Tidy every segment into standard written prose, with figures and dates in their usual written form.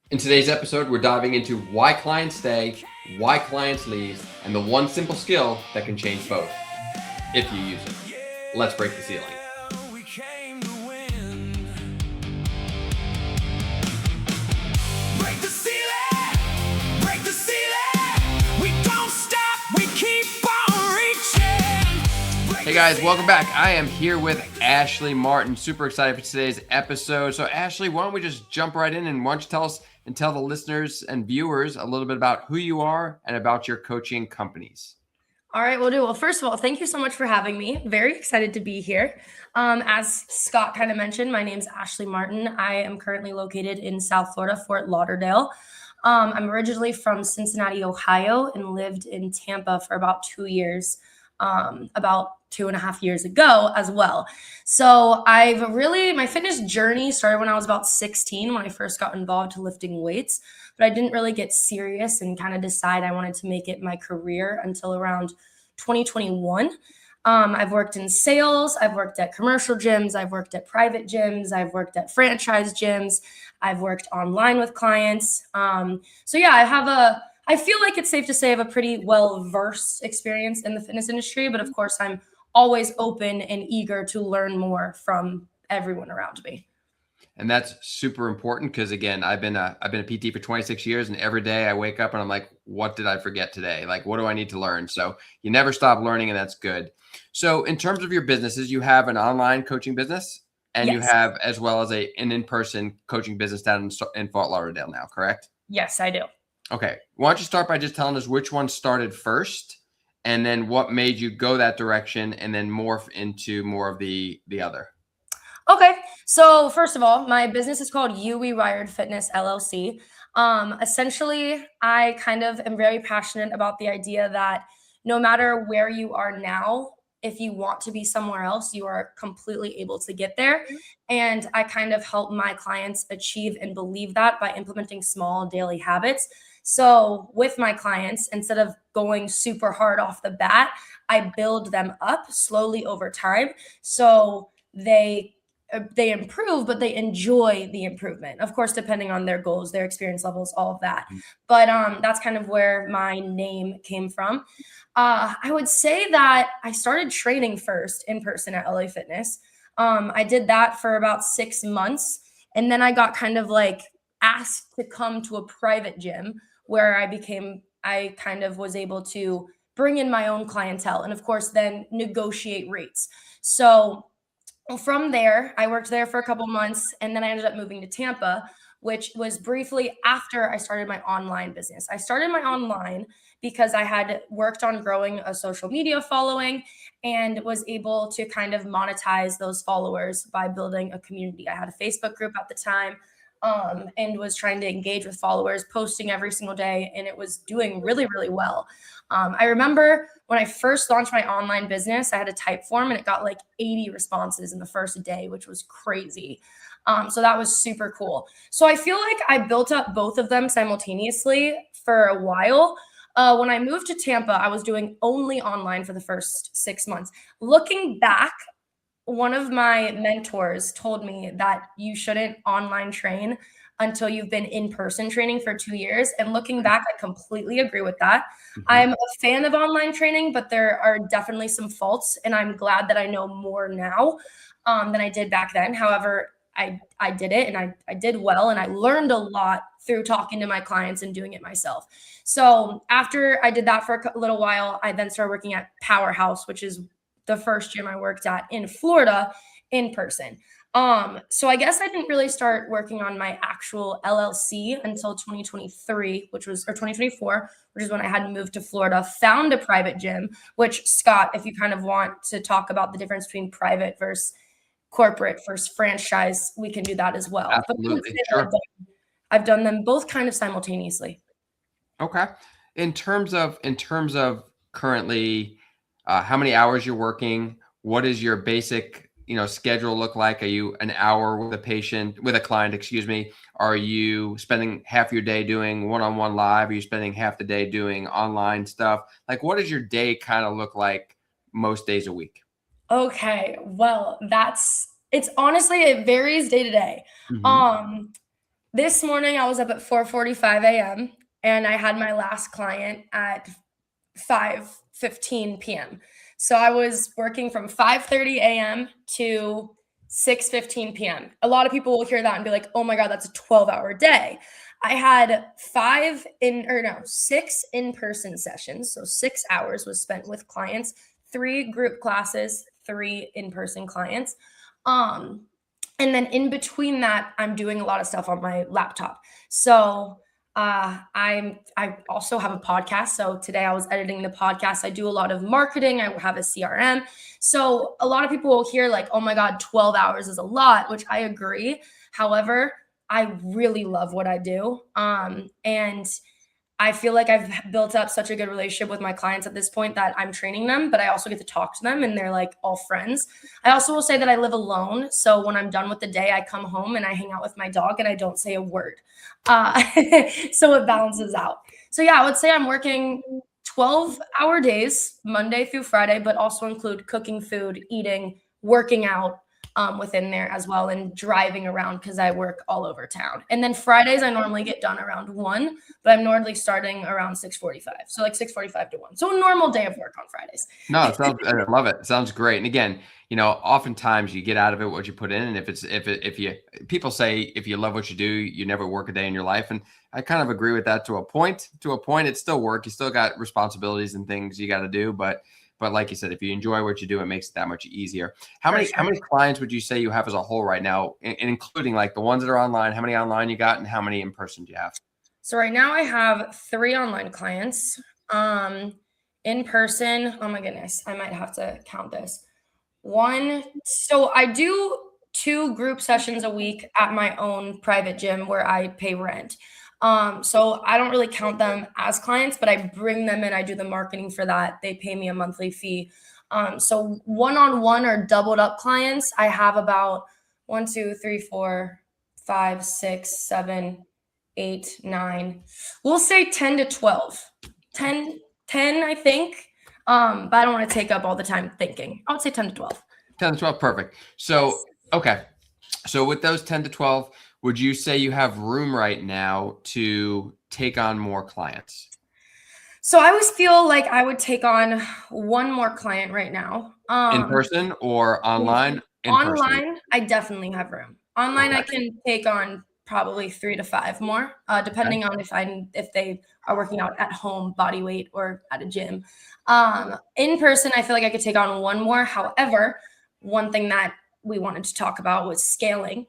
In today's episode, we're diving into why clients stay, why clients leave, and the one simple skill that can change both, if you use it. Let's break the ceiling. Hey guys, welcome back. I am here with Ashley Martin. Super excited for today's episode. So Ashley, why don't we just jump right in, and why don't you tell us and tell the listeners and viewers a little bit about who you are and about your coaching companies. All right, will do. Well, first of all, thank you so much for having me. Very excited to be here. As Scott kind of mentioned, my name is Ashley Martin. I am currently located in South Florida, Fort Lauderdale. I'm originally from Cincinnati, Ohio, and lived in Tampa for about 2 years, about 2.5 years ago as well. So my fitness journey started when I was about 16, when I first got involved to lifting weights, but I didn't really get serious and kind of decide I wanted to make it my career until around 2021. I've worked in sales, I've worked at commercial gyms, I've worked at private gyms, I've worked at franchise gyms, I've worked online with clients. I feel like it's safe to say I have a pretty well-versed experience in the fitness industry, but of course I'm always open and eager to learn more from everyone around me. And that's super important because, again, I've been a PT for 26 years, and every day I wake up and I'm like, what did I forget today? Like, what do I need to learn? So you never stop learning, and that's good. So in terms of your businesses, you have an online coaching business, and you Yes. have as well as an in-person coaching business down in Fort Lauderdale now, correct? Yes, I do. Okay. Why don't you start by just telling us which one started first, and then what made you go that direction, and then morph into more of the other? Okay. So first of all, my business is called You Rewired Fitness LLC. Essentially, I kind of am very passionate about the idea that no matter where you are now, if you want to be somewhere else, you are completely able to get there. And I kind of help my clients achieve and believe that by implementing small daily habits. So with my clients, instead of going super hard off the bat, I build them up slowly over time. So they improve, but they enjoy the improvement. Of course, depending on their goals, their experience levels, all of that. But that's kind of where my name came from. I would say that I started training first in person at LA Fitness. I did that for about 6 months, and then I got kind of like asked to come to a private gym where I kind of was able to bring in my own clientele and, of course, then negotiate rates. So from there, I worked there for a couple months, and then I ended up moving to Tampa, which was briefly after I started my online business. I started my online because I had worked on growing a social media following and was able to kind of monetize those followers by building a community. I had a Facebook group at the time, and was trying to engage with followers, posting every single day, and it was doing really, really well. I remember when I first launched my online business, I had a type form and it got like 80 responses in the first day, which was crazy. So that was super cool. So I feel like I built up both of them simultaneously for a while. When I moved to Tampa, I was doing only online for the first 6 months. Looking back, one of my mentors told me that you shouldn't online train until you've been in-person training for 2 years. And looking back, I completely agree with that. I'm a fan of online training, but there are definitely some faults, and I'm glad that I know more now than I did back then. However, I did it, and I did well, and I learned a lot through talking to my clients and doing it myself. So after I did that for a little while, I then started working at Powerhouse, which is the first gym I worked at in Florida in person. So I guess I didn't really start working on my actual LLC until 2023, or 2024, which is when I had moved to Florida, found a private gym, which, Scott, if you kind of want to talk about the difference between private versus corporate versus franchise, we can do that as well. Absolutely. Sure. I've done them both kind of simultaneously. Okay. In terms of currently, how many hours you're working, what is your basic, schedule look like? Are you an hour with a client, excuse me? Are you spending half your day doing one-on-one live? Are you spending half the day doing online stuff? Like, what does your day kind of look like most days a week? Okay, well, it varies day to day. Mhm. Um, This morning I was up at 4:45 a.m. and I had my last client at 5:15 p.m. So I was working from 5:30 a.m. to 6:15 p.m. A lot of people will hear that and be like, "Oh my god, that's a 12-hour day." I had 6 in-person sessions, so 6 hours was spent with clients, 3 group classes, 3 in-person clients. Um and then in between that, I'm doing a lot of stuff on my laptop. So I also have a podcast. So today I was editing the podcast. I do a lot of marketing. I have a CRM. So a lot of people will hear like, "Oh my God, 12 hours is a lot," which I agree. However, I really love what I do. And I feel like I've built up such a good relationship with my clients at this point that I'm training them, but I also get to talk to them and they're like all friends. I also will say that I live alone. So when I'm done with the day, I come home and I hang out with my dog and I don't say a word. Uh, so it balances out. So yeah, I would say I'm working 12-hour days, Monday through Friday, but also include cooking food, eating, working out, within there as well, and driving around because I work all over town. And then Fridays, I normally get done around 1, but I'm normally starting around 6:45. So like 6:45 to 1. So a normal day of work on Fridays. No, I love it. It sounds great. And again, oftentimes you get out of it what you put in. And if you people say if you love what you do, you never work a day in your life. And I kind of agree with that to a point. To a point, it's still work. You still got responsibilities and things you got to do. But like you said, if you enjoy what you do, it makes it that much easier. How For many sure. clients would you say you have as a whole right now, including like the ones that are online? How many online you got, and how many in person do you have? So right now I have 3 online clients. In person, oh my goodness, I might have to count this. So I do 2 group sessions a week at my own private gym where I pay rent. So I don't really count them as clients, but I bring them in. I do the marketing for that. They pay me a monthly fee. So one-on-one or doubled up clients, I have about 1, 2, 3, 4, 5, 6, 7, 8, 9. We'll say 10 to 12. 10, I think. But I don't want to take up all the time thinking. I would say 10 to 12. 10 to 12, perfect. Yes. So, okay. So with those 10 to 12, would you say you have room right now to take on more clients? So I always feel like I would take on one more client right now. In person or online? In person. Online, I definitely have room. Online, Okay. I can take on probably 3 to 5 more, Okay. depending on if they are working out at home, body weight, or at a gym. In person, I feel like I could take on 1 more. However, one thing that we wanted to talk about was scaling.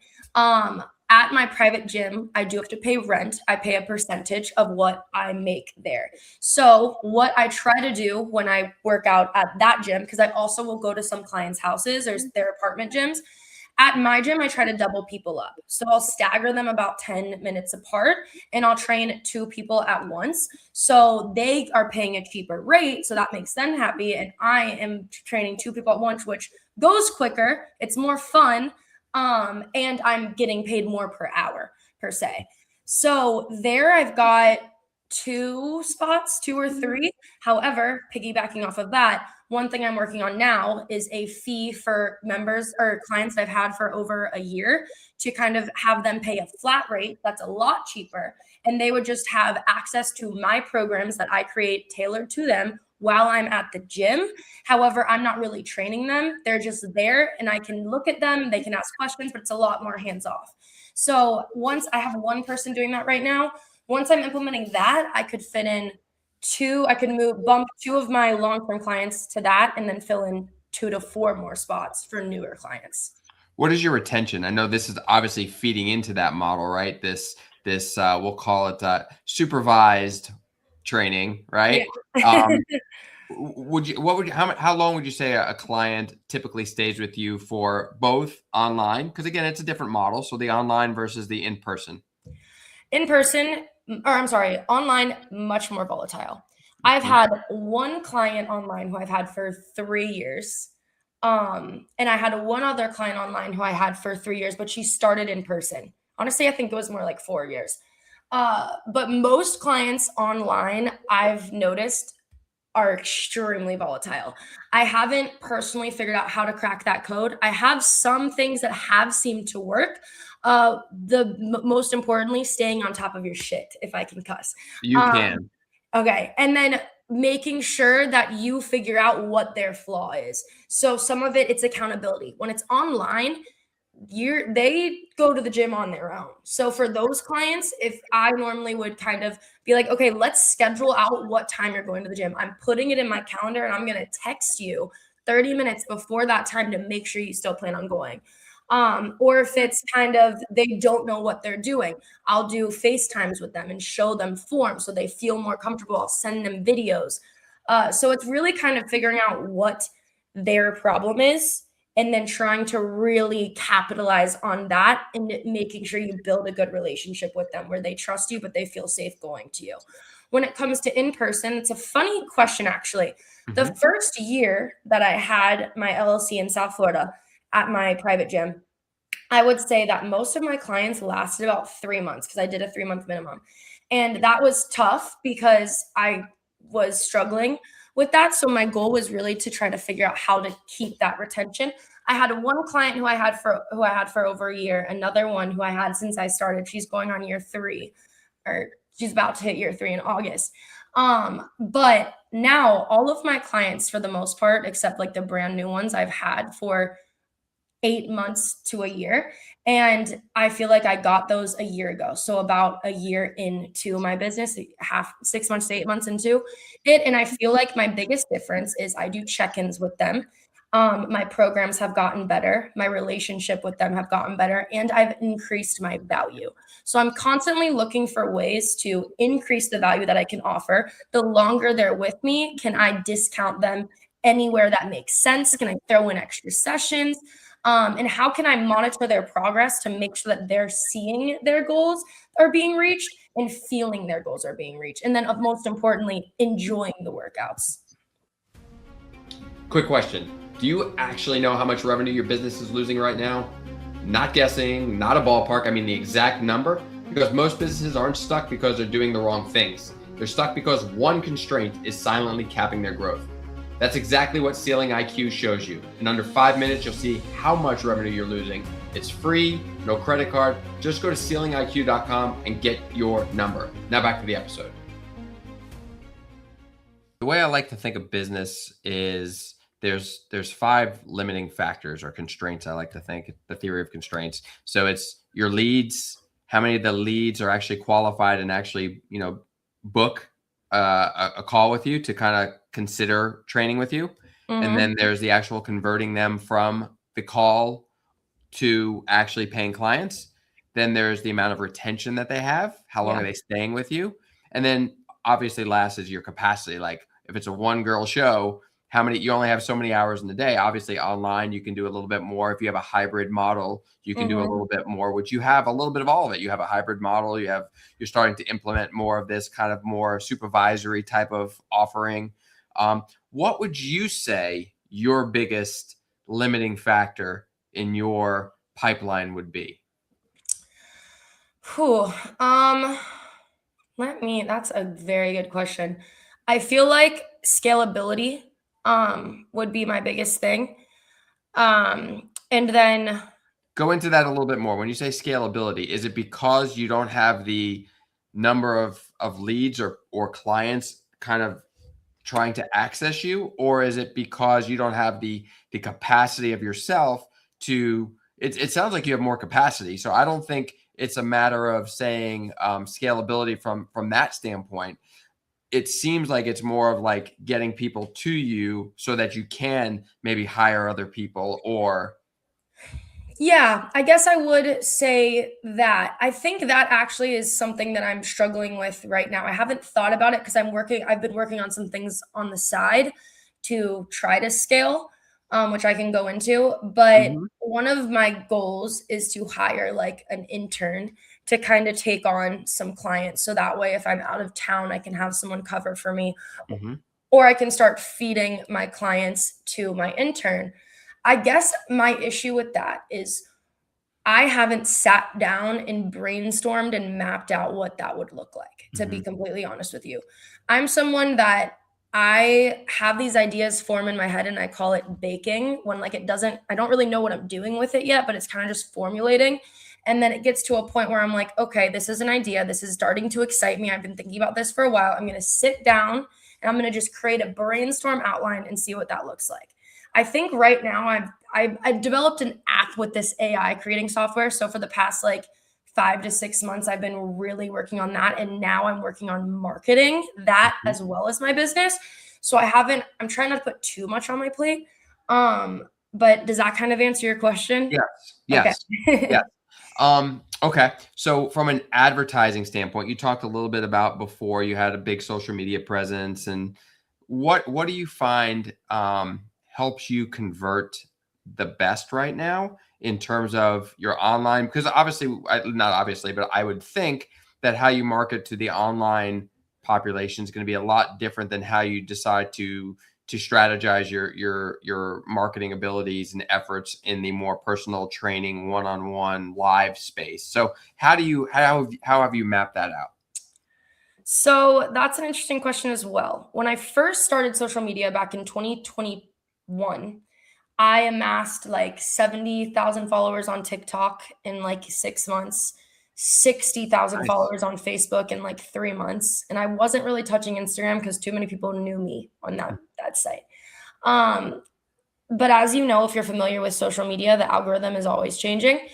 At my private gym, I do have to pay rent. I pay a percentage of what I make there. So, what I try to do when I work out at that gym, because I also will go to some clients' houses or their apartment gyms. At my gym, I try to double people up. So I'll stagger them about 10 minutes apart and I'll train 2 people at once. So they are paying a cheaper rate. So that makes them happy. And I am training 2 people at once, which goes quicker. It's more fun. And I'm getting paid more per hour, per se. So there I've got 2 spots, 2 or 3. However, piggybacking off of that, one thing I'm working on now is a fee for members or clients that I've had for over a year to kind of have them pay a flat rate that's a lot cheaper. And they would just have access to my programs that I create tailored to them while I'm at the gym. However, I'm not really training them. They're just there and I can look at them, they can ask questions, but it's a lot more hands off. So once I have one person doing that right now, once I'm implementing that, I could fit in 2, I could bump 2 of my long-term clients to that and then fill in 2 to 4 more spots for newer clients. What is your retention? I know this is obviously feeding into that model, right? This we'll call it supervised training, Yeah. right? How long would you say a client typically stays with you for both online? Because again, it's a different model. So the online versus the in person. In person, or I'm sorry, online, much more volatile. I've Mhm. had 1 client online who I've had for 3 years. And I had 1 other client online who I had for 3 years, but she started in person. Honestly, I think it was more like 4 years. But most clients online, I've noticed are extremely volatile. I haven't personally figured out how to crack that code. I have some things that have seemed to work. Most importantly, staying on top of your shit, if I can cuss. You Um, can. okay, and then making sure that you figure out what their flaw is. So some of it's accountability. When it's online, they go to the gym on their own. So for those clients, if I normally would kind of be like, okay, let's schedule out what time you're going to the gym. I'm putting it in my calendar and I'm going to text you 30 minutes before that time to make sure you still plan on going. Or if it's kind of they don't know what they're doing, I'll do FaceTimes with them and show them forms so they feel more comfortable. I'll send them videos. So it's really kind of figuring out what their problem is and then trying to really capitalize on that and making sure you build a good relationship with them where they trust you, but they feel safe going to you. When it comes to in person, it's a funny question, actually. The Mhm. first year that I had my LLC in South Florida at my private gym, I would say that most of my clients lasted about 3 months because I did a 3-month minimum. And that was tough because I was struggling with that. So my goal was really to try to figure out how to keep that retention. I had one client who I had for over a year, another one who I had since I started. She's going on year 3, or she's about to hit year 3 in August. But now all of my clients, for the most part, except like the brand new ones I've had for 8 months to a year. And I feel like I got those a year ago. So about a year into my business, 6 months to 8 months into it. And I feel like my biggest difference is I do check-ins with them. My programs have gotten better. My relationship with them have gotten better, and I've increased my value. So I'm constantly looking for ways to increase the value that I can offer. The longer they're with me, can I discount them anywhere that makes sense? Can I throw in extra sessions? And how can I monitor their progress to make sure that they're seeing their goals are being reached and feeling their goals are being reached? And then, most importantly, enjoying the workouts. Quick question. Do you actually know how much revenue your business is losing right now? Not guessing, not a ballpark. I mean the exact number. Because most businesses aren't stuck because they're doing the wrong things. They're stuck because one constraint is silently capping their growth. That's exactly what Scaling IQ shows you. In under 5 minutes, you'll see how much revenue you're losing. It's free, no credit card. Just go to scalingiq.com and get your number. Now back to the episode. The way I like to think of business is there's 5 limiting factors or constraints. I like to think the theory of constraints. So it's your leads, how many of the leads are actually qualified and actually, book a call with you to kind of consider training with you. And Mhm. then there's the actual converting them from the call to actually paying clients. Then there's the amount of retention that they have. How long Yeah. are they staying with you? And then obviously last is your capacity. Like if it's a one girl show, how many, you only have so many hours in the day. Obviously online, you can do a little bit more. If you have a hybrid model, you can do a Mhm. little bit more, which you have a little bit of all of it. You have a hybrid model. You're starting to implement more of this kind of more supervisory type of offering. What would you say your biggest limiting factor in your pipeline would be? Whew. That's a very good question. I feel like scalability would be my biggest thing. And then Go into that a little bit more. When you say scalability, is it because you don't have the number of leads or clients kind of trying to access you, or is it because you don't have the capacity of yourself to it sounds like you have more capacity, so I don't think it's a matter of saying scalability from that standpoint. It seems like it's more of like getting people to you so that you can maybe hire other people or yeah, I guess I would say that. I think that actually is something that I'm struggling with right now. I haven't thought about it because I've been working on some things on the side to try to scale, which I can go into. But Mhm, one of my goals is to hire like an intern to kind of take on some clients. So that way, if I'm out of town, I can have someone cover for me, mhm, or I can start feeding my clients to my intern. I guess my issue with that is I haven't sat down and brainstormed and mapped out what that would look like, to be mhm. completely honest with you. I'm someone that I have these ideas form in my head and I call it baking when like I don't really know what I'm doing with it yet, but it's kind of just formulating. And then it gets to a point where I'm like, okay, this is an idea. This is starting to excite me. I've been thinking about this for a while. I'm going to sit down and I'm going to just create a brainstorm outline and see what that looks like. I think right now I've developed an app with this AI creating software. So for the past like 5 to 6 months, I've been really working on that. And now I'm working on marketing that Mhm. as well as my business. So I'm trying not to put too much on my plate. But does that kind of answer your question? Yes, Okay. yes, yes. Okay. So from an advertising standpoint, you talked a little bit about before you had a big social media presence, and what do you find helps you convert the best right now in terms of your online? Because obviously, not obviously, but I would think that how you market to the online population is going to be a lot different than how you decide to strategize your marketing abilities and efforts in the more personal training one-on-one live space. So how have you mapped that out? So that's an interesting question as well. When I first started social media back in 2021, I amassed like 70,000 followers on TikTok in like 6 months, 60,000 Nice. followers on Facebook in like 3 months. And I wasn't really touching Instagram because too many people knew me on that site. Um, but as you know, if you're familiar with social media, the algorithm is always changing.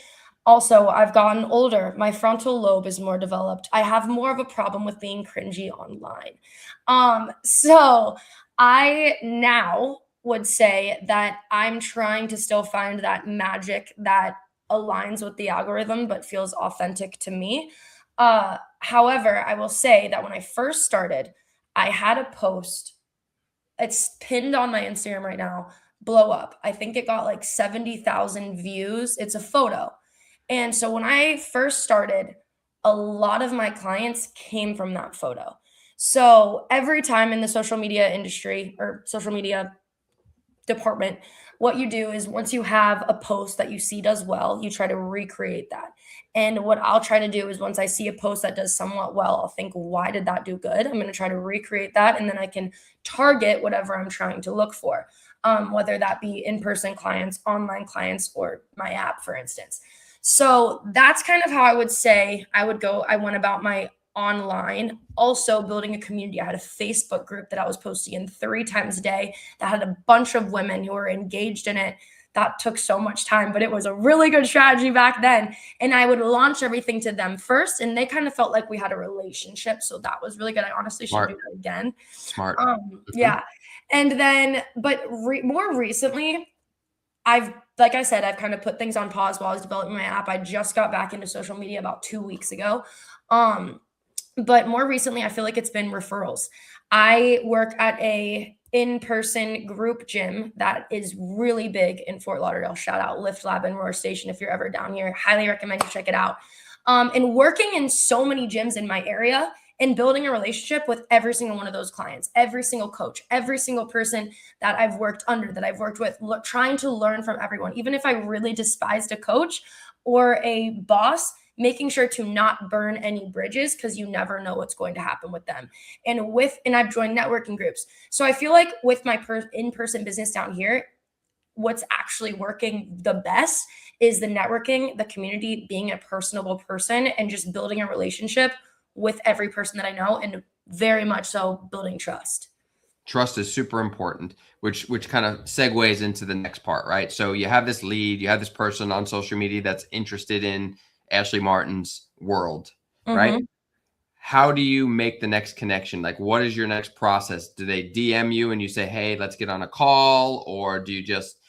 Also, I've gotten older. My frontal lobe is more developed. I have more of a problem with being cringy online. So I now would say that I'm trying to still find that magic that aligns with the algorithm but feels authentic to me. However, I will say that when I first started, I had a post, it's pinned on my Instagram right now, blow up. I think it got like 70,000 views. It's a photo. And so when I first started, a lot of my clients came from that photo. So every time in the social media industry or social media department, what you do is once you have a post that you see does well, you try to recreate that. And what I'll try to do is once I see a post that does somewhat well, I'll think, why did that do good? I'm going to try to recreate that. And then I can target whatever I'm trying to look for, whether that be in person clients, online clients, or my app, for instance. So that's kind of how I would say I went about my online. Also, building a community. I had a Facebook group that I was posting in 3 times a day that had a bunch of women who were engaged in it. That took so much time, but it was a really good strategy back then. And I would launch everything to them first, and they kind of felt like we had a relationship. So that was really good. I honestly should do Smart, that again. smart. Mhm. Yeah. And then, but more recently, like I said, I've kind of put things on pause while I was developing my app. I just got back into social media about 2 weeks ago. Um, but more recently, I feel like it's been referrals. I work at a in-person group gym that is really big in Fort Lauderdale. Shout out Lift Lab and Roar Station if you're ever down here. Highly recommend you check it out. And working in so many gyms in my area and building a relationship with every single one of those clients, every single coach, every single person that I've worked under, that I've worked with, trying to learn from everyone. Even if I really despised a coach or a boss, making sure to not burn any bridges because you never know what's going to happen with them. And I've joined networking groups. So I feel like with my in-person business down here, what's actually working the best is the networking, the community, being a personable person and just building a relationship with every person that I know, and very much so building trust. Trust is super important, which kind of segues into the next part, right? So you have this lead, you have this person on social media that's interested in Ashley Martin's world, right? Mhm. How do you make the next connection? Like, what is your next process? Do they DM you and you say, hey, let's get on a call? Or do you just,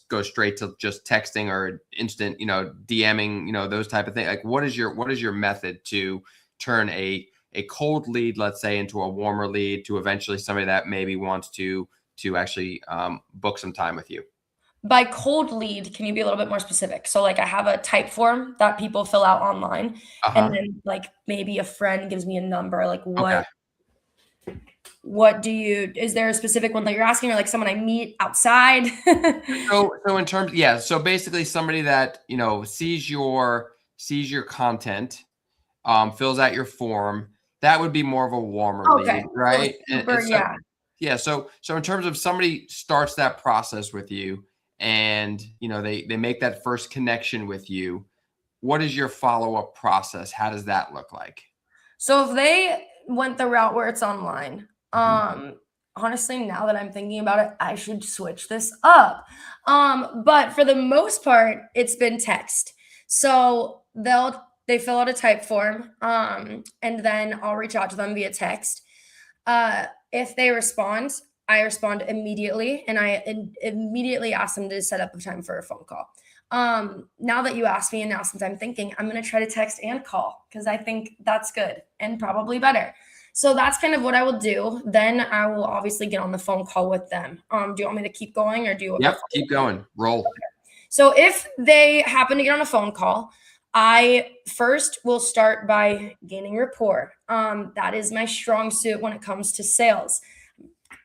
go straight to just texting or instant, DMing, those type of things? Like, what is your method to turn a cold lead, let's say, into a warmer lead to eventually somebody that maybe wants to actually book some time with you? By cold lead, can you be a little bit more specific? So, like, I have a type form that people fill out online, and Uh-huh. then, like, maybe a friend gives me a number. Like, Okay. what do you is there a specific one that you're asking, or, like, someone I meet outside? So in terms, yeah. So basically, somebody that sees your content, fills out your form. That would be more of a warmer Okay, lead, so right? And super so yeah. Yeah. So in terms of somebody starts that process with you and they make that first connection with you, what is your follow-up process? How does that look like? So if they went the route where it's online, Mhm. honestly, now that I'm thinking about it, I should switch this up. But for the most part, it's been text. So they fill out a type form, and then I'll reach out to them via text. If they respond, I respond immediately, and immediately ask them to set up a time for a phone call. Now that you asked me, and now since I'm thinking, I'm gonna try to text and call because I think that's good and probably better. So that's kind of what I will do. Then I will obviously get on the phone call with them. Do you want me to keep going, or do you Yep. prefer? Keep going. Roll. So if they happen to get on a phone call, I first will start by gaining rapport. That is my strong suit when it comes to sales.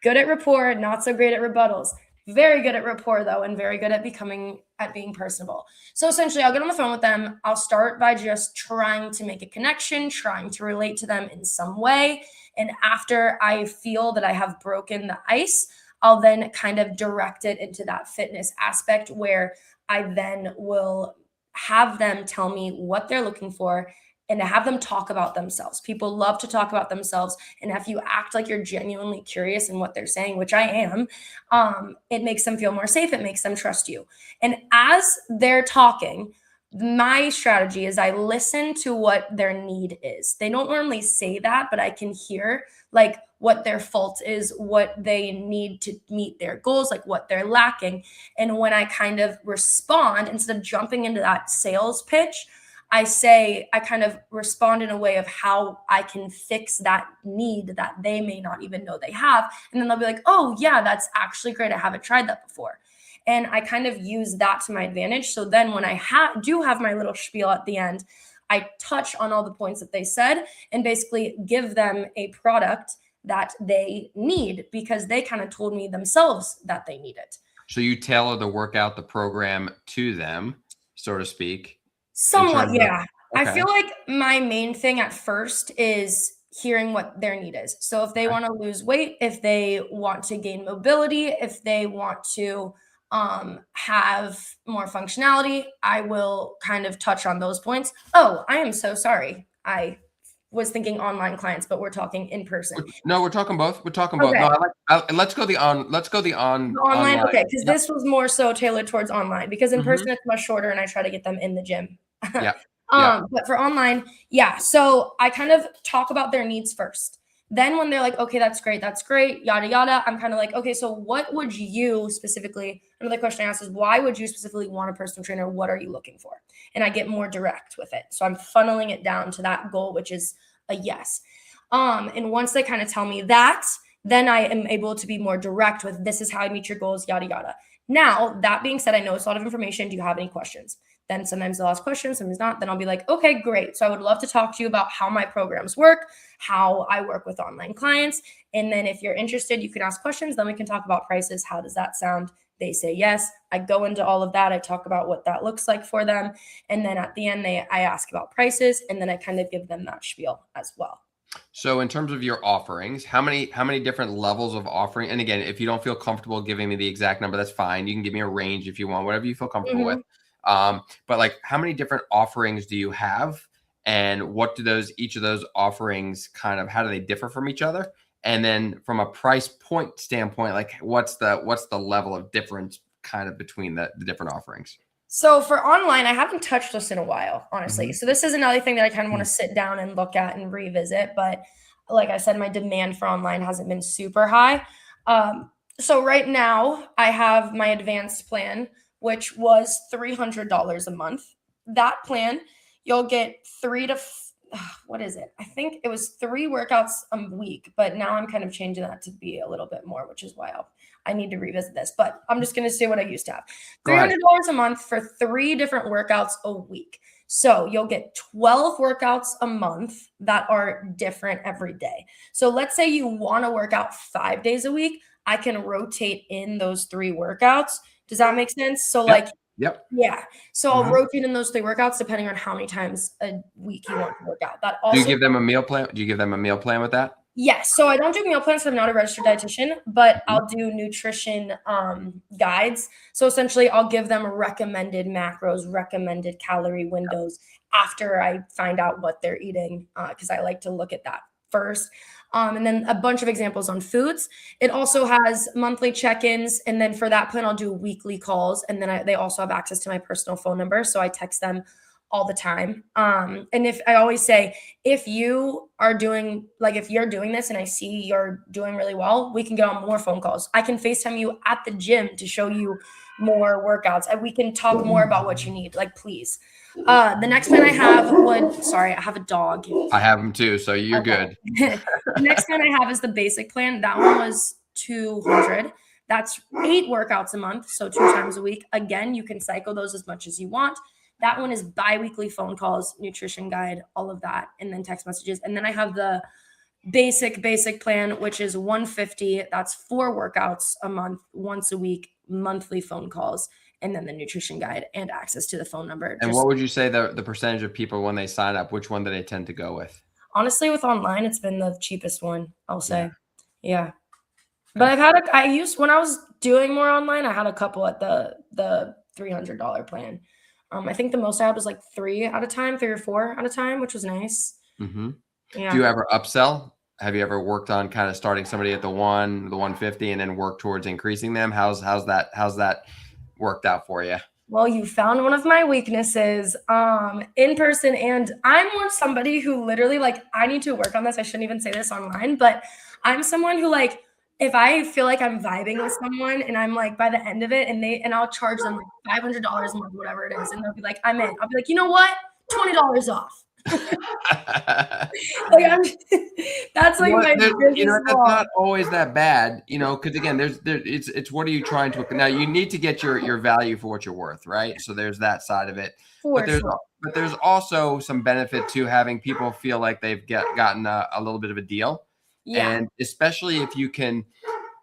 Good at rapport, not so great at rebuttals. Very good at rapport though, and very good at being personable. So essentially, I'll get on the phone with them. I'll start by just trying to make a connection, trying to relate to them in some way. And after I feel that I have broken the ice, I'll then kind of direct it into that fitness aspect where I then will have them tell me what they're looking for and to have them talk about themselves. People love to talk about themselves. And if you act like you're genuinely curious in what they're saying, which I am, it makes them feel more safe. It makes them trust you. And as they're talking, my strategy is I listen to what their need is. They don't normally say that, but I can hear like what their fault is, what they need to meet their goals, like what they're lacking. And when I kind of respond, instead of jumping into that sales pitch, I kind of respond in a way of how I can fix that need that they may not even know they have. And then they'll be like, oh, yeah, that's actually great. I haven't tried that before. And I kind of use that to my advantage. So then when I do have my little spiel at the end, I touch on all the points that they said and basically give them a product that they need because they kind of told me themselves that they need it. So you tailor the workout, the program to them, so to speak, in Somewhat, terms of, yeah. I okay. feel like my main thing at first is hearing what their need is. So if they Okay. want to lose weight, if they want to gain mobility, if they want to have more functionality, I will kind of touch on those points. Oh, I am so sorry. I was thinking online clients, but we're talking in person. No, we're talking both. We're talking both. No, Okay. let's go the Online, online. okay, because Yep. this was more so tailored towards online because in Hmm. person it's much shorter and I try to get them in the gym. Yep. Yep. But for online, yeah. So I kind of talk about their needs first. Then when they're like, okay, that's great, yada yada, I'm kind of like, okay, so what would you specifically? Another question I ask is, why would you specifically want a personal trainer? What are you looking for? And I get more direct with it. So I'm funneling it down to that goal, which is a yes. And once they kind of tell me that, then I am able to be more direct with this is how I meet your goals, yada, yada. Now, that being said, I know it's a lot of information. Do you have any questions? Then sometimes they'll ask questions, sometimes not. Then I'll be like, okay, great. So I would love to talk to you about how my programs work, how I work with online clients. And then if you're interested, you can ask questions. Then we can talk about prices. How does that sound? They say yes. I go into all of that. I talk about what that looks like for them. And then at the end, I ask about prices. And then I kind of give them that spiel as well. So in terms of your offerings, how many different levels of offering? And again, if you don't feel comfortable giving me the exact number, that's fine. You can give me a range if you want, whatever you feel comfortable with. Mhm. But like, how many different offerings do you have, and what do each of those offerings how do they differ from each other? And then from a price point standpoint, like what's the level of difference kind of between the different offerings? So for online, I haven't touched this in a while, honestly. Mhm. So this is another thing that I kind of want to sit down and look at and revisit. But like I said, my demand for online hasn't been super high. So right now, I have my advanced plan, which was $300 a month. That plan, you'll get what is it? I think it was 3 workouts a week, but now I'm kind of changing that to be a little bit more, which is why I need to revisit this. But I'm just going to say what I used to have. Go ahead. $300 a month for 3 different workouts a week. So you'll get 12 workouts a month that are different every day. So let's say you want to work out 5 days a week. I can rotate in those 3 workouts. Does that make sense? So like, Yep. Yep. yeah. So I'll Mhm. rotate in those 3 workouts depending on how many times a week you want to work out. That Do you also give them a meal plan? Do you give them a meal plan with that? Yes. So I don't do meal plans, so I'm not a registered dietitian, but I'll do nutrition guides. So essentially, I'll give them recommended macros, recommended calorie windows after I find out what they're eating, because I like to look at that first. And then a bunch of examples on foods. It also has monthly check-ins, and then for that plan, I'll do weekly calls, and then they also have access to my personal phone number, so I text them all the time. And if I always say, if you are doing like if you're doing this and I see you're doing really well, we can get on more phone calls. I can FaceTime you at the gym to show you more workouts and we can talk more about what you need. Like, please. The next plan I have would sorry, I have a dog. I have them too, so you're Okay. good. The next plan I have is the basic plan. That one was 200. That's 8 workouts a month, so 2 times a week. Again, you can cycle those as much as you want. That one is bi-weekly phone calls, nutrition guide, all of that, and then text messages. And then I have the basic plan, which is 150. That's 4 workouts a month, once a week, monthly phone calls, and then the nutrition guide and access to the phone number. And Just what would you say the percentage of people when they sign up, which one do they tend to go with? honestly, with online, it's been the cheapest one, I'll Yeah. say. Yeah. But I used when I was doing more online, I had a couple at the $300 plan. I think the most I had was like 3 at a time, 3 or 4 at a time, which was nice. Mm-hmm. Do Yeah. you ever upsell? Have you ever worked on kind of starting somebody at the 150, and then work towards increasing them? How's that worked out for you? Well, you found one of my weaknesses, in person, and I'm more somebody who literally like I need to work on this. I shouldn't even say this online, but I'm someone who like if I feel like I'm vibing with someone and I'm like by the end of it and I'll charge them like $500 a month, whatever it is, and they'll be like, I'm in. I'll be like, you know what? $20 off. Like I'm that's like my biggest That's flaw. not always that bad, because again, it's what are you trying to now you need to get your value for what you're worth, right? So there's that side of it. But For there's sure. but there's also some benefit to having people feel like they've gotten a little bit of a deal. Yeah. And especially if you can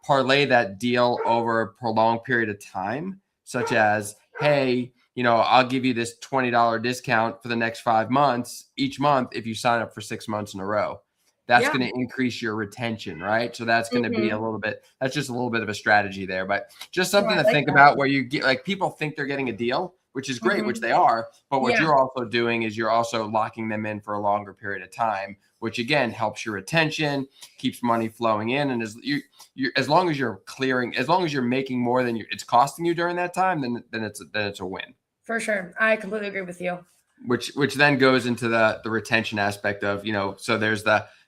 parlay that deal over a prolonged period of time, such as, hey, I'll give you this $20 discount for the next 5 months each month if you sign up for 6 months in a row. That's Yeah. going to increase your retention, right? So that's going to be Mhm. that's just a little bit of a strategy there, but just No, something I to like think that. about where you get like people think they're getting a deal, which is great, which Mhm. they are. But what Yeah. you're also doing is you're also locking them in for a longer period of time, which again helps your retention, keeps money flowing in. And as long as you're clearing, as long as you're making more than it's costing you during that time, then it's a win. For sure. I completely agree with you. Which then goes into the retention aspect of, so there's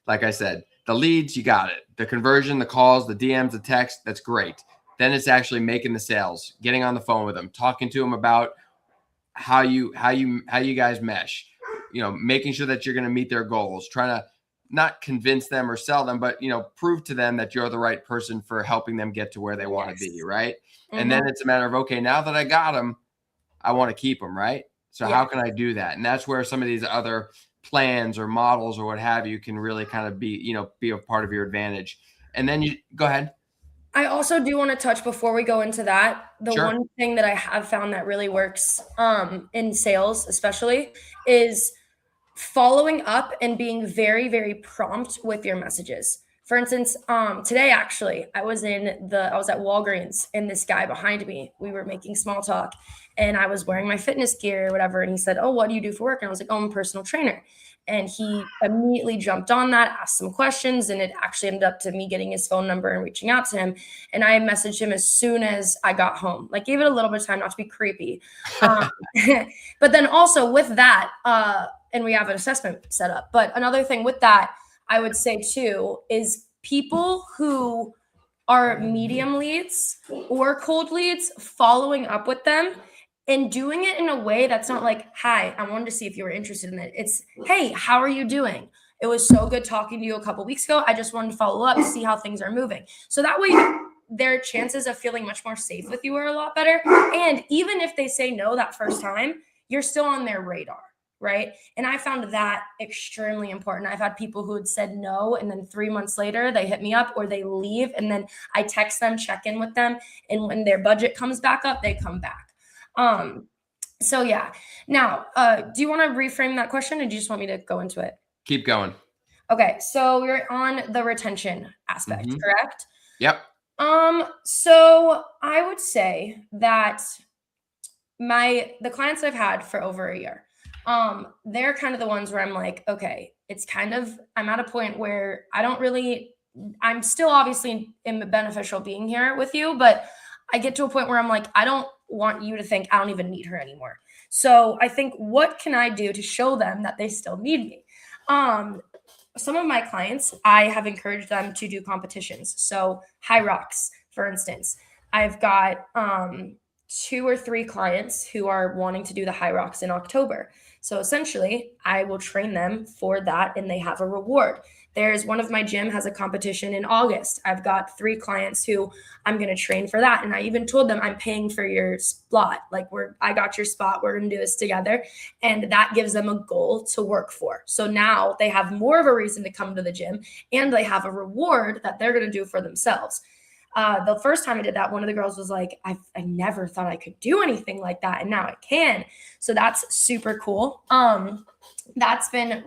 like I said, the leads, you got it, the conversion, the calls, the DMs, the text, that's great. Then it's actually making the sales, getting on the phone with them, talking to them about how you guys mesh, making sure that you're going to meet their goals, trying to not convince them or sell them, but prove to them that you're the right person for helping them get to where they want to be, Yes. right? And then Mhm. it's a matter of, okay, now that I got them, I want to keep them, right? So Yeah. how can I do that? And that's where some of these other plans or models or what have you can really kind of be a part of your advantage. And then you go ahead. I also do wanna touch before we go into that, the Sure. one thing that I have found that really works, in sales especially, is following up and being very, very prompt with your messages. For instance, today actually, I was at Walgreens and this guy behind me, we were making small talk and I was wearing my fitness gear or whatever. And he said, "Oh, what do you do for work?" And I was like, "Oh, I'm a personal trainer." And he immediately jumped on that, asked some questions, and it actually ended up to me getting his phone number and reaching out to him. And I messaged him as soon as I got home, like gave it a little bit of time not to be creepy. Um, but then also with that, and we have an assessment set up. But another thing with that, I would say too, is people who are medium leads or cold leads, following up with them and doing it in a way that's not like, "Hi, I wanted to see if you were interested in it." It's, "Hey, how are you doing? It was so good talking to you a couple weeks ago. I just wanted to follow up, see how things are moving." So that way, their chances of feeling much more safe with you are a lot better. And even if they say no that first time, you're still on their radar, right? And I found that extremely important. I've had people who had said no, and then 3 months later, they hit me up or they leave, and then I text them, check in with them, and when their budget comes back up, they come back. Um, so yeah. Now, do you want to reframe that question, or do you just want me to go into it? Keep going. Okay, so we're on the retention aspect, Mm-hmm. correct? Yep. So I would say that the clients I've had for over a year, they're kind of the ones where I'm like, okay, it's kind of I'm at a point where I'm still obviously in beneficial being here with you, but I get to a point where I'm like, I don't want you to think I don't even need her anymore. So I think what can I do to show them that they still need me? Um, some of my clients, I have encouraged them to do competitions. So high rocks, for instance. I've got 2 or 3 clients who are wanting to do the high rocks in October. So essentially, I will train them for that and they have a reward. There's one of my gym has a competition in August. I've got 3 clients who I'm going to train for that. And I even told them I'm paying for your spot. Like I got your spot. We're going to do this together. And that gives them a goal to work for. So now they have more of a reason to come to the gym and they have a reward that they're going to do for themselves. The first time I did that, one of the girls was like, I never thought I could do anything like that. And now I can. So that's super cool. That's been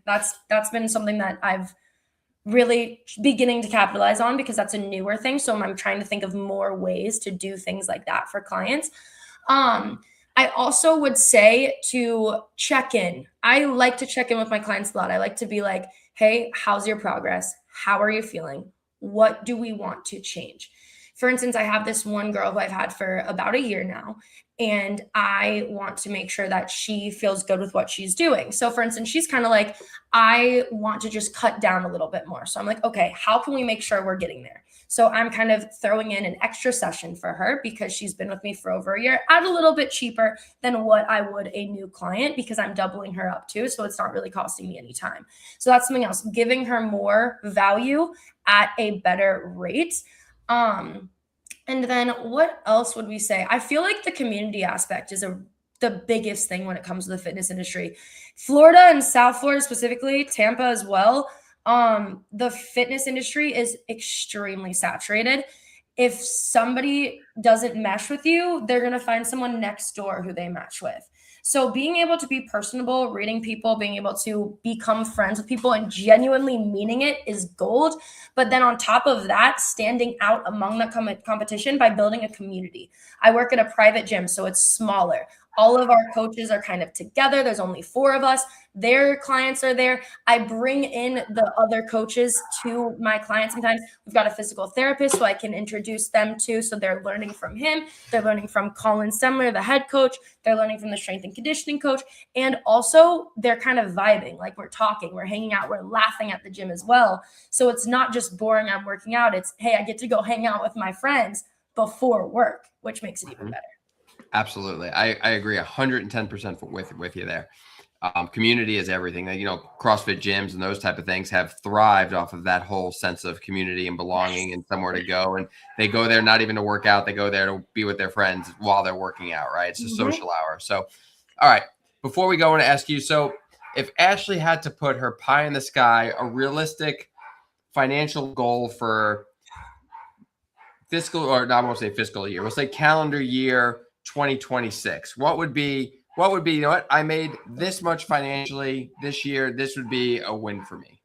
that's been something that I've really beginning to capitalize on because that's a newer thing. So I'm trying to think of more ways to do things like that for clients. I also would say to check in. I like to check in with my clients a lot. I like to be like, hey, how's your progress? How are you feeling? What do we want to change? For instance, I have this one girl who I've had for about a year now, and I want to make sure that she feels good with what she's doing. So, for instance, she's kind of like, I want to just cut down a little bit more. So, I'm like, okay, how can we make sure we're getting there? So I'm kind of throwing in an extra session for her because she's been with me for over a year at a little bit cheaper than what I would a new client because I'm doubling her up too. So it's not really costing me any time. So that's something else, giving her more value at a better rate. And then what else would we say? I feel like the community aspect is the biggest thing when it comes to the fitness industry. Florida and South Florida specifically, Tampa as well, the fitness industry is extremely saturated. If somebody doesn't mesh with you, they're going to find someone next door who they match with. So being able to be personable, reading people, being able to become friends with people and genuinely meaning it is gold. But then on top of that, standing out among the competition by building a community. I work at a private gym, so it's smaller. All of our coaches are kind of together. There's only 4 of us. Their clients are there. I bring in the other coaches to my clients sometimes. We've got a physical therapist who I can introduce them to. So they're learning from him. They're learning from Colin Stemler, the head coach. They're learning from the strength and conditioning coach. And also they're kind of vibing. Like we're talking, we're hanging out, we're laughing at the gym as well. So it's not just boring, I'm working out. It's, hey, I get to go hang out with my friends before work, which makes it even better. Absolutely. I agree 110% with you there. Community is everything. CrossFit gyms and those type of things have thrived off of that whole sense of community and belonging and somewhere to go. And they go there not even to work out. They go there to be with their friends while they're working out, right? It's a social hour. So, all right. Before we go, I want to ask you, so if Ashley had to put her pie in the sky, a realistic financial goal for fiscal, or not, I won't say fiscal year, we'll say calendar year 2026, what would be, you know what, I made this much financially this year, this would be a win for me?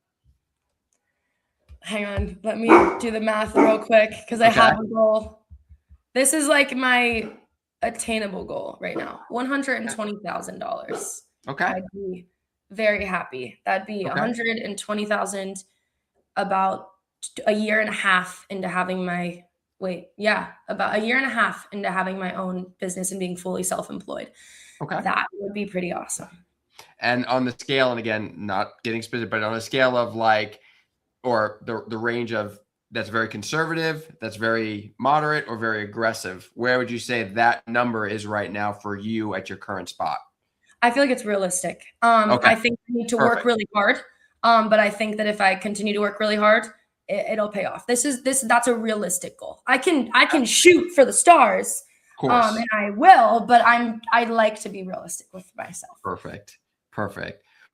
Hang on, let me do the math real quick because I have a goal. This is like my attainable goal right now. $120,000. Okay. I'd be very happy. That'd be Okay. 120,000 about a year and a half into having my about a year and a half into having my own business and being fully self-employed. Okay. That would be pretty awesome. And on the scale, and again, not getting specific, but on a scale of like, or the range of, that's very conservative, that's very moderate, or very aggressive, where would you say that number is right now for you at your current spot? I feel like it's realistic. Okay. I think I need to work really hard. But I think that if I continue to work really hard, it'll pay off. That's a realistic goal. I can shoot for the stars. Of course. And I will, but I like to be realistic with myself. Perfect.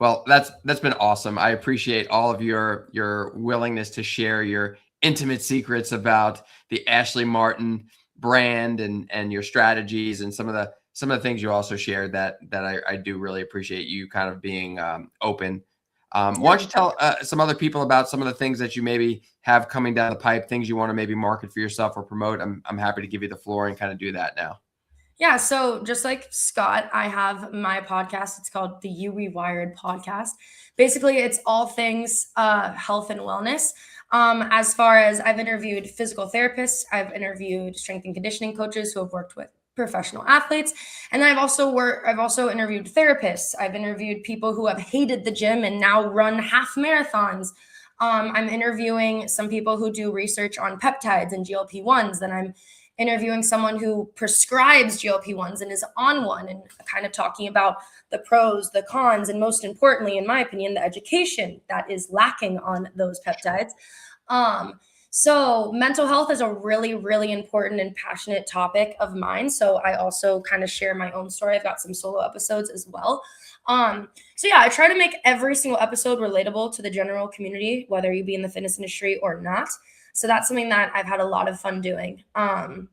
Well, that's been awesome. I appreciate all of your willingness to share your intimate secrets about the Ashley Martin brand and your strategies and some of the things you also shared that I do really appreciate you kind of being open Why don't you tell some other people about some of the things that you maybe have coming down the pipe, things you want to maybe market for yourself or promote? I'm happy to give you the floor and kind of do that now. Yeah, so just like Scott, I have my podcast. It's called the You Rewired Podcast. Basically, it's all things health and wellness. As far as I've interviewed physical therapists, I've interviewed strength and conditioning coaches who have worked with professional athletes, and then I've also interviewed therapists. I've interviewed people who have hated the gym and now run half marathons. I'm interviewing some people who do research on peptides and GLP-1s. Then I'm interviewing someone who prescribes GLP-1s and is on one, and kind of talking about the pros, the cons, and most importantly, in my opinion, the education that is lacking on those peptides. So mental health is a really, really important and passionate topic of mine. So I also kind of share my own story. I've got some solo episodes as well. So yeah, I try to make every single episode relatable to the general community, whether you be in the fitness industry or not. So that's something that I've had a lot of fun doing. So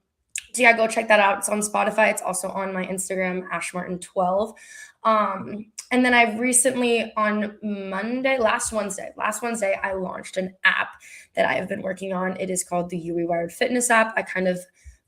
yeah, go check that out. It's on Spotify. It's also on my Instagram, ashmartin12. And then I've recently on last Wednesday, I launched an app that I have been working on. It is called the You Rewired Fitness app. I kind of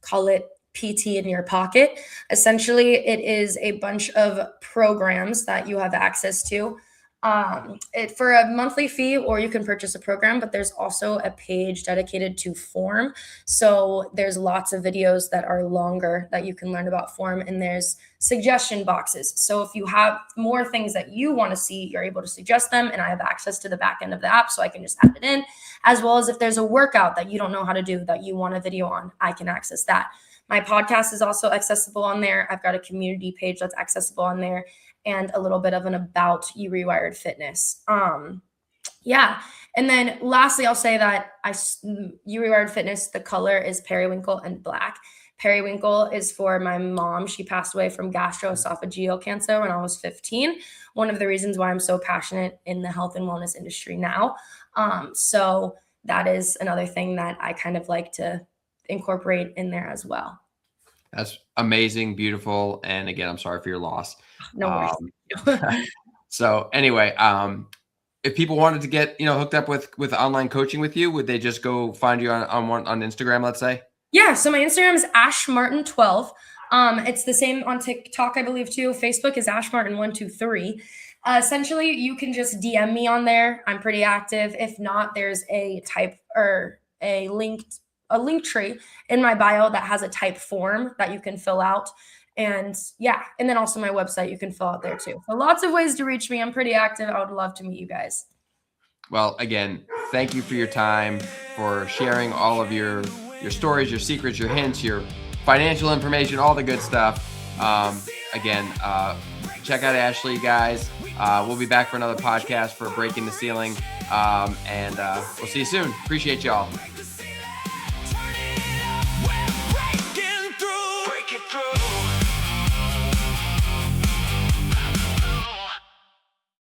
call it PT in your pocket. Essentially, it is a bunch of programs that you have access to for a monthly fee, or you can purchase a program, but there's also a page dedicated to form. So there's lots of videos that are longer that you can learn about form, and there's suggestion boxes. So if you have more things that you want to see, you're able to suggest them, and I have access to the back end of the app, so I can just add it in, as well as if there's a workout that you don't know how to do that you want a video on, I can access that. My podcast is also accessible on there. I've got a community page that's accessible on there, and a little bit of an about You Rewired Fitness. Yeah. And then lastly, I'll say that You Rewired Fitness, the color is periwinkle and black. Periwinkle is for my mom. She passed away from gastroesophageal cancer when I was 15. One of the reasons why I'm so passionate in the health and wellness industry now. So that is another thing that I kind of like to incorporate in there as well. That's amazing, beautiful. And again, I'm sorry for your loss. No worries. So anyway, if people wanted to get, hooked up with online coaching with you, would they just go find you on Instagram, let's say? Yeah. So my Instagram is ashmartin12. It's the same on TikTok, I believe, too. Facebook is ashmartin123. Essentially, you can just DM me on there. I'm pretty active. If not, there's a link tree in my bio that has a type form that you can fill out. And yeah, and then also my website you can fill out there too. So lots of ways to reach me. I'm pretty active. I would love to meet you guys. Well, again, thank you for your time, for sharing all of your stories, your secrets, your hints, your financial information, all the good stuff. Again, check out Ashley, guys. We'll be back for another podcast for Breaking the Ceiling. And we'll see you soon. Appreciate y'all.